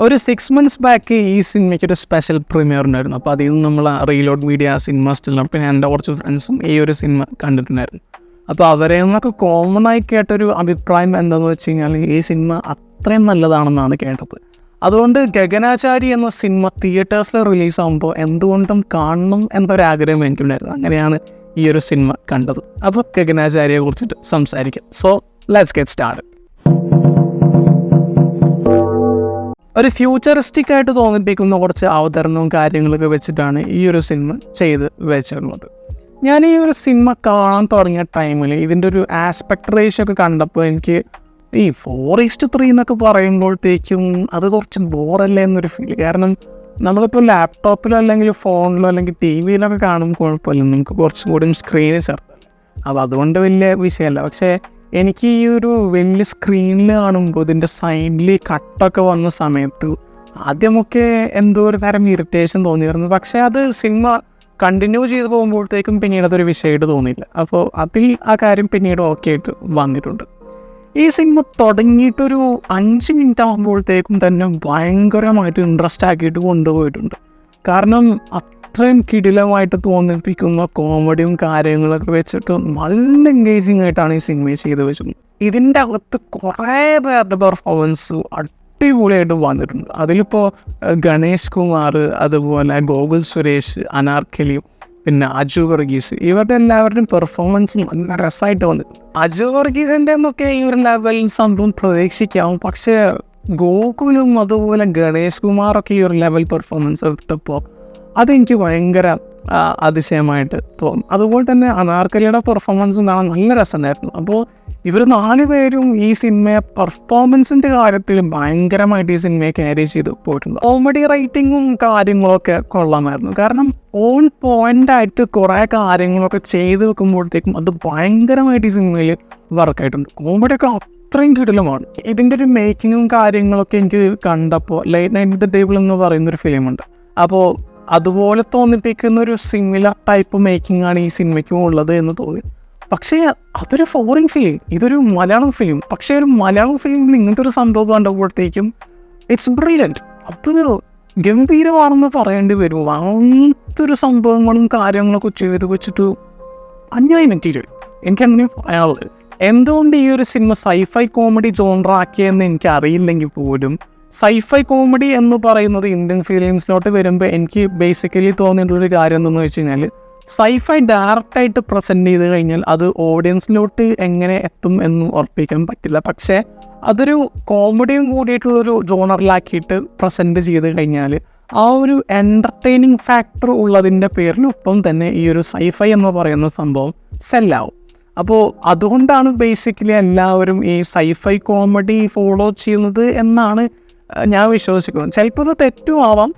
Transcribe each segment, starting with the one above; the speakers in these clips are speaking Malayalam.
ഒരു 6 months ബാക്ക് ഈ സിനിമയ്ക്ക് ഒരു സ്പെഷ്യൽ പ്രീമിയർ ഉണ്ടായിരുന്നു. അപ്പോൾ അതിൽ നിന്ന് നമ്മൾ റീലോഡ് മീഡിയ സിനിമ സ്റ്റിലും പിന്നെ എൻ്റെ കുറച്ച് ഫ്രണ്ട്സും ഈ ഒരു സിനിമ കണ്ടിട്ടുണ്ടായിരുന്നു. അപ്പോൾ അവരെ നിന്നൊക്കെ കോമൺ ആയി കേട്ടൊരു അഭിപ്രായം എന്താണെന്ന് വെച്ച് കഴിഞ്ഞാൽ ഈ സിനിമ അത്രയും നല്ലതാണെന്നാണ് കേട്ടത്. അതുകൊണ്ട് ഗഗനാചാരി എന്ന സിനിമ തിയേറ്റേഴ്സിൽ റിലീസാകുമ്പോൾ എന്തുകൊണ്ടും കാണണം എന്നൊരാഗ്രഹം എനിക്കുണ്ടായിരുന്നു. അങ്ങനെയാണ് ഈ ഒരു സിനിമ കണ്ടത്. അപ്പോൾ ഗഗനാചാരിയെ കുറിച്ചിട്ട് സംസാരിക്കാം. So let's get started. ഒരു ഫ്യൂച്ചറിസ്റ്റിക് ആയിട്ട് തോന്നിപ്പിക്കുന്ന കുറച്ച് അവതരണവും കാര്യങ്ങളൊക്കെ വെച്ചിട്ടാണ് ഈ ഒരു സിനിമ ചെയ്ത് വെച്ചിട്ടുള്ളത്. ഞാൻ ഈ ഒരു സിനിമ കാണാൻ തുടങ്ങിയ ടൈമിൽ ഇതിൻ്റെ ഒരു ആസ്പെക്ട് റേഷ്യോ ഒക്കെ കണ്ടപ്പോൾ എനിക്ക് ഈ 4:3 എന്നൊക്കെ പറയുമ്പോഴത്തേക്കും അത് കുറച്ച് ബോറല്ലേ എന്നൊരു ഫീൽ. കാരണം നമ്മളിപ്പോൾ ലാപ്ടോപ്പിലോ അല്ലെങ്കിൽ ഫോണിലോ അല്ലെങ്കിൽ ടി വിയിലൊക്കെ കാണുമ്പോൾ കുഴപ്പമില്ല, നമുക്ക് കുറച്ചും കൂടി സ്ക്രീന് ചേർത്തല്ലേ, അപ്പോൾ അതുകൊണ്ട് വലിയ വിഷയമല്ല. പക്ഷേ എനിക്ക് ഈ ഒരു വലിയ സ്ക്രീനിൽ കാണുമ്പോൾ ഇതിൻ്റെ സൈഡിൽ കട്ടൊക്കെ വന്ന സമയത്ത് ആദ്യമൊക്കെ എന്തോ ഒരു തരം ഇറിറ്റേഷൻ തോന്നിയിരുന്നു. പക്ഷേ അത് സിനിമ കണ്ടിന്യൂ ചെയ്ത് പോകുമ്പോഴത്തേക്കും പിന്നീട് അതൊരു വിഷയമായിട്ട് തോന്നിയില്ല. അപ്പോൾ അതിൽ ആ കാര്യം പിന്നീട് ഓക്കെ ആയിട്ട് വന്നിട്ടുണ്ട്. ഈ സിനിമ തുടങ്ങിയിട്ടൊരു 5 മിനിറ്റ് ആകുമ്പോഴത്തേക്കും തന്നെ ഭയങ്കരമായിട്ട് ഇൻട്രസ്റ്റ് ആക്കിയിട്ട് കൊണ്ടുപോയിട്ടുണ്ട്. കാരണം അത്രയും കിടിലമായിട്ട് തോന്നിപ്പിക്കുന്ന കോമഡിയും കാര്യങ്ങളൊക്കെ വെച്ചിട്ട് നല്ല എൻഗേജിങ് ആയിട്ടാണ് ഈ സിനിമ ചെയ്ത് വെച്ചിട്ടുണ്ട്. ഇതിൻ്റെ അകത്ത് കുറേ പേരുടെ പെർഫോമൻസ് അടിപൊളിയായിട്ട് വന്നിട്ടുണ്ട്. അതിലിപ്പോൾ ഗണേഷ് കുമാർ, അതുപോലെ ഗോകുൽ സുരേഷ്, അനാർക്കലി, പിന്നെ അജു വർഗീസ്, ഇവരുടെ എല്ലാവരുടെയും പെർഫോമൻസ് നല്ല രസമായിട്ട് വന്നിട്ടുണ്ട്. അജു വർഗീസിൻ്റെ എന്നൊക്കെ ഈ ഒരു ലെവലിൽ സംഭവം പ്രതീക്ഷിക്കാം. പക്ഷേ ഗോകുലും അതുപോലെ ഗണേഷ് കുമാറൊക്കെ ഈ ഒരു ലെവൽ പെർഫോമൻസ് എടുത്തപ്പോൾ അതെനിക്ക് ഭയങ്കര അതിശയമായിട്ട് തോന്നും. അതുപോലെ തന്നെ അനാർക്കലിയുടെ പെർഫോമൻസും കാണാൻ നല്ല രസമുണ്ടായിരുന്നു. അപ്പോൾ ഇവർ 4 പേരും ഈ സിനിമയെ പെർഫോമൻസിൻ്റെ കാര്യത്തിൽ ഭയങ്കരമായിട്ട് ഈ സിനിമയെ ക്യാരി ചെയ്ത് പോയിട്ടുണ്ട്. കോമഡി റൈറ്റിങ്ങും കാര്യങ്ങളൊക്കെ കൊള്ളാമായിരുന്നു. കാരണം ഓൺ പോയിൻ്റായിട്ട് കുറേ കാര്യങ്ങളൊക്കെ ചെയ്ത് വെക്കുമ്പോഴത്തേക്കും അത് ഭയങ്കരമായിട്ട് ഈ സിനിമയിൽ വർക്കായിട്ടുണ്ട്. കോമഡിയൊക്കെ അത്രയും കിടിലമാണ്. ഇതിൻ്റെ ഒരു മേക്കിങ്ങും കാര്യങ്ങളൊക്കെ എനിക്ക് കണ്ടപ്പോൾ ലേറ്റ് നൈറ്റ് ദ ടേബിൾ എന്ന് പറയുന്നൊരു ഫിലിമുണ്ട്. അപ്പോൾ അതുപോലെ തോന്നിപ്പിക്കുന്ന ഒരു സിമിലർ ടൈപ്പ് മേക്കിംഗ് ആണ് ഈ സിനിമയ്ക്കും ഉള്ളത് എന്ന് തോന്നി. പക്ഷേ അതൊരു ഫോറിൻ ഫിലിം, ഇതൊരു മലയാളം ഫിലിം. പക്ഷേ ഒരു മലയാളം ഫിലിമിൽ ഇങ്ങനത്തെ ഒരു സംഭവം കണ്ടപ്പോഴത്തേക്കും ഇറ്റ്സ് ബ്രില്യൻറ്റ്. അത് ഗംഭീരമാണെന്ന് പറയേണ്ടി വരും. അങ്ങനത്തെ ഒരു സംഭവങ്ങളും കാര്യങ്ങളൊക്കെ ചെയ്ത് വെച്ചിട്ട് അന്യായ മെറ്റീരിയൽ, എനിക്കങ്ങനെ പറയാനുള്ളത്. എന്തുകൊണ്ട് ഈ ഒരു സിനിമ സൈഫൈ കോമഡി ജോണറാക്കിയെന്ന് എനിക്ക് അറിയില്ലെങ്കിൽ പോലും സൈഫൈ കോമഡി എന്ന് പറയുന്നത് ഇന്ത്യൻ ഫിലിംസിലോട്ട് വരുമ്പോൾ എനിക്ക് ബേസിക്കലി തോന്നിയിട്ടുള്ളൊരു കാര്യം എന്തെന്ന് വെച്ച് കഴിഞ്ഞാൽ സൈഫൈ ഡയറക്റ്റായിട്ട് പ്രസൻറ്റ് ചെയ്ത് കഴിഞ്ഞാൽ അത് ഓഡിയൻസിലോട്ട് എങ്ങനെ എത്തും എന്ന് ഉറപ്പിക്കാൻ പറ്റില്ല. പക്ഷേ അതൊരു കോമഡിയും കൂടിയിട്ടുള്ളൊരു ജോണറിലാക്കിയിട്ട് പ്രസൻറ്റ് ചെയ്ത് കഴിഞ്ഞാൽ ആ ഒരു എൻ്റർടൈനിങ് ഫാക്ടർ ഉള്ളതിൻ്റെ പേരിനൊപ്പം തന്നെ ഈ ഒരു സൈഫൈ എന്ന് പറയുന്ന സംഭവം സെല്ലാവും. അപ്പോൾ അതുകൊണ്ടാണ് ബേസിക്കലി എല്ലാവരും ഈ സൈഫൈ കോമഡി ഫോളോ ചെയ്യുന്നത് എന്നാണ് ഞാൻ വിശ്വസിക്കുന്നത്. ചിലപ്പോൾ അത് തെറ്റും ആവാം,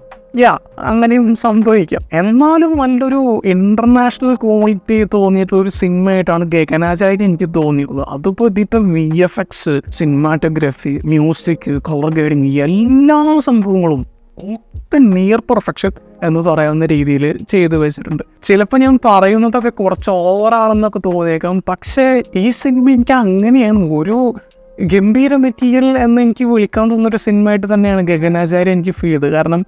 അങ്ങനെയും സംഭവിക്കാം. എന്നാലും നല്ലൊരു ഇൻ്റർനാഷണൽ ക്വാളിറ്റി തോന്നിയിട്ടുള്ളൊരു സിനിമയായിട്ടാണ് ഗഗനാചാരി എനിക്ക് തോന്നിയിട്ടുള്ളത്. അതിപ്പോൾ ഇതിൻ്റെ VFX, cinematography, music, colour grading, എല്ലാ സംഭവങ്ങളും ഒക്കെ നിയർ പെർഫെക്ഷൻ എന്ന് പറയാവുന്ന രീതിയിൽ ചെയ്തു വെച്ചിട്ടുണ്ട്. ചിലപ്പോൾ ഞാൻ പറയുന്നതൊക്കെ കുറച്ച് ഓവറാണെന്നൊക്കെ തോന്നിയേക്കാം. പക്ഷേ ഈ സിനിമ എനിക്ക് അങ്ങനെയാണ് ഒരു ഗംഭീര മെറ്റീരിയൽ എന്ന് എനിക്ക് വിളിക്കാൻ തോന്നുന്നൊരു സിനിമയായിട്ട് തന്നെയാണ് ഗഗനാചാരി എനിക്ക് ഫീൽ ചെയ്തത്. കാരണം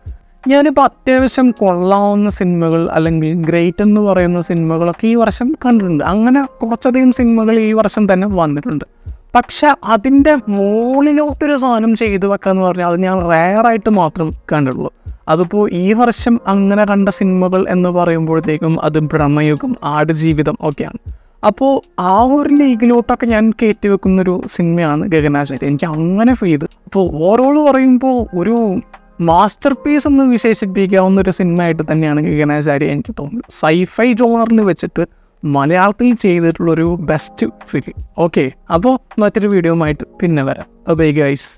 ഞാനിപ്പോൾ അത്യാവശ്യം കൊള്ളാവുന്ന സിനിമകൾ അല്ലെങ്കിൽ ഗ്രേറ്റ് എന്ന് പറയുന്ന സിനിമകളൊക്കെ ഈ വർഷം കണ്ടിട്ടുണ്ട്. അങ്ങനെ കുറച്ചധികം സിനിമകൾ ഈ വർഷം തന്നെ വന്നിട്ടുണ്ട്. പക്ഷെ അതിൻ്റെ മുകളിലോട്ടൊരു സാധനം ചെയ്തു വെക്കാന്ന് പറഞ്ഞാൽ അത് ഞാൻ റെയറായിട്ട് മാത്രം കണ്ടിട്ടുള്ളൂ. അതിപ്പോൾ ഈ വർഷം അങ്ങനെ കണ്ട സിനിമകൾ എന്ന് പറയുമ്പോഴത്തേക്കും അത് ബ്രഹ്മയുഗം, ആടുജീവിതം ഒക്കെയാണ്. അപ്പോൾ ആ ഒരു ലീഗിലോട്ടൊക്കെ ഞാൻ കയറ്റി വെക്കുന്നൊരു സിനിമയാണ് ഗഗനാചാരി. എനിക്ക് അങ്ങനെ ഫീൽ ചെയ്ത്. അപ്പോൾ ഓവറോൾ പറയുമ്പോൾ ഒരു മാസ്റ്റർ പീസ് എന്ന് വിശേഷിപ്പിക്കാവുന്ന ഒരു സിനിമയായിട്ട് തന്നെയാണ് ഗഗനാചാരി എനിക്ക് തോന്നുന്നത്. സൈഫൈ ജോണറിൽ വെച്ചിട്ട് മലയാളത്തിൽ ചെയ്തിട്ടുള്ളൊരു ബെസ്റ്റ് ഫിലിം. ഓക്കെ, അപ്പോൾ മറ്റൊരു വീഡിയോ ആയിട്ട് പിന്നെ വരാം. Bye guys.